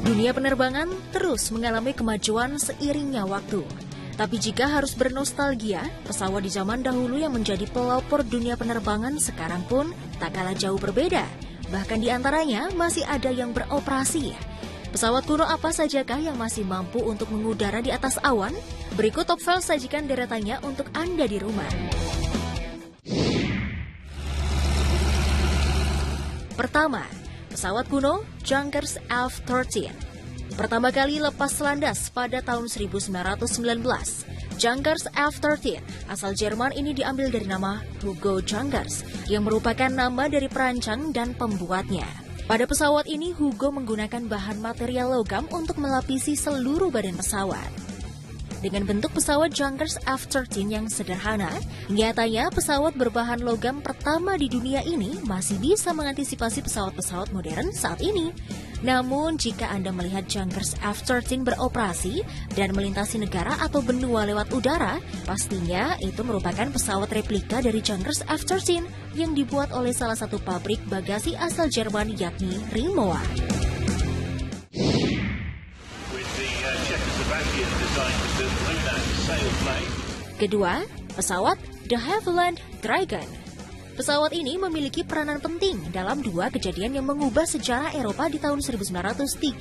Dunia penerbangan terus mengalami kemajuan seiringnya waktu. Tapi jika harus bernostalgia, pesawat di zaman dahulu yang menjadi pelopor dunia penerbangan sekarang pun tak kalah jauh berbeda. Bahkan di antaranya masih ada yang beroperasi. Pesawat kuno apa sajakah yang masih mampu untuk mengudara di atas awan? Berikut Top Files sajikan deretannya untuk Anda di rumah. Pertama, pesawat kuno Junkers F-13. Pertama kali lepas landas pada tahun 1919. Junkers F-13 asal Jerman ini diambil dari nama Hugo Junkers yang merupakan nama dari perancang dan pembuatnya. Pada pesawat ini Hugo menggunakan bahan material logam untuk melapisi seluruh badan pesawat. Dengan bentuk pesawat Junkers F-13 yang sederhana, nyatanya pesawat berbahan logam pertama di dunia ini masih bisa mengantisipasi pesawat-pesawat modern saat ini. Namun, jika Anda melihat Junkers F-13 beroperasi dan melintasi negara atau benua lewat udara, pastinya itu merupakan pesawat replika dari Junkers F-13 yang dibuat oleh salah satu pabrik bagasi asal Jerman yakni Rimowa. Kedua, pesawat De Havilland Dragon. Pesawat ini memiliki peranan penting dalam dua kejadian yang mengubah sejarah Eropa di tahun 1936,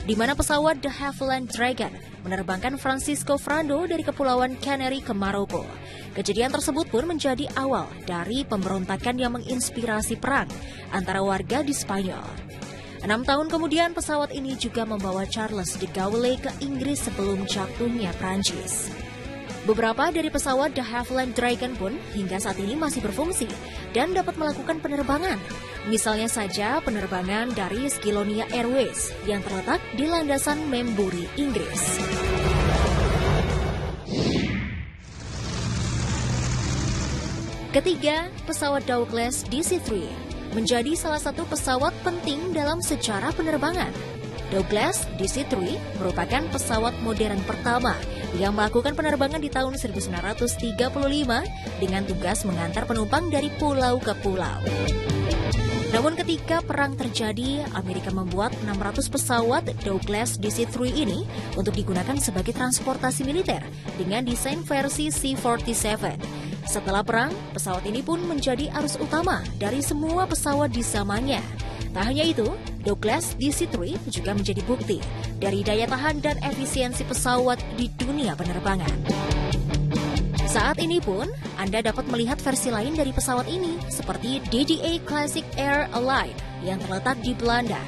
di mana pesawat De Havilland Dragon menerbangkan Francisco Franco dari Kepulauan Canary ke Maroko. Kejadian tersebut pun menjadi awal dari pemberontakan yang menginspirasi perang antara warga di Spanyol. 6 tahun kemudian pesawat ini juga membawa Charles de Gaulle ke Inggris sebelum jatuhnya Prancis. Beberapa dari pesawat De Havilland Dragon pun hingga saat ini masih berfungsi dan dapat melakukan penerbangan. Misalnya saja penerbangan dari Skilonia Airways yang terletak di landasan Membury, Inggris. Ketiga, pesawat Douglas DC-3 menjadi salah satu pesawat penting dalam sejarah penerbangan. Douglas DC-3 merupakan pesawat modern pertama yang melakukan penerbangan di tahun 1935 dengan tugas mengantar penumpang dari pulau ke pulau. Namun ketika perang terjadi, Amerika membuat 600 pesawat Douglas DC-3 ini untuk digunakan sebagai transportasi militer dengan desain versi C-47. Setelah perang, pesawat ini pun menjadi arus utama dari semua pesawat di zamannya. Tak hanya itu, Douglas DC-3 juga menjadi bukti dari daya tahan dan efisiensi pesawat di dunia penerbangan. Saat ini pun, Anda dapat melihat versi lain dari pesawat ini, seperti DDA Classic Air Allied yang terletak di Belanda.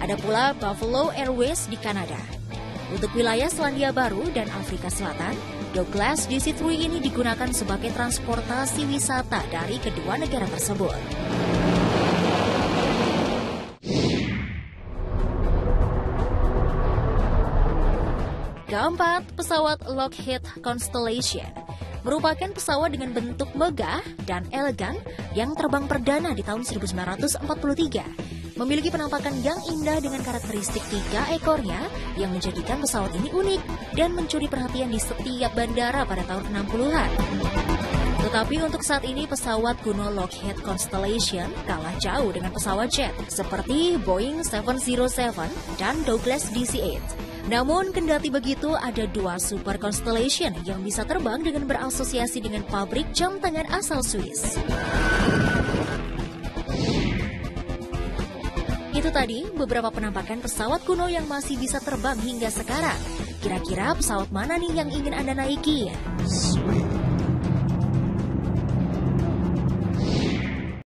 Ada pula Buffalo Airways di Kanada. Untuk wilayah Selandia Baru dan Afrika Selatan, Douglas DC-3 ini digunakan sebagai transportasi wisata dari kedua negara tersebut. Keempat, pesawat Lockheed Constellation merupakan pesawat dengan bentuk megah dan elegan yang terbang perdana di tahun 1943. Memiliki penampakan yang indah dengan karakteristik 3 ekornya yang menjadikan pesawat ini unik dan mencuri perhatian di setiap bandara pada tahun 60-an. Tetapi untuk saat ini pesawat kuno Lockheed Constellation kalah jauh dengan pesawat jet seperti Boeing 707 dan Douglas DC-8. Namun kendati begitu ada 2 Super Constellation yang bisa terbang dengan berasosiasi dengan pabrik jam tangan asal Swiss. Itu tadi beberapa penampakan pesawat kuno yang masih bisa terbang hingga sekarang. Kira-kira pesawat mana nih yang ingin Anda naiki?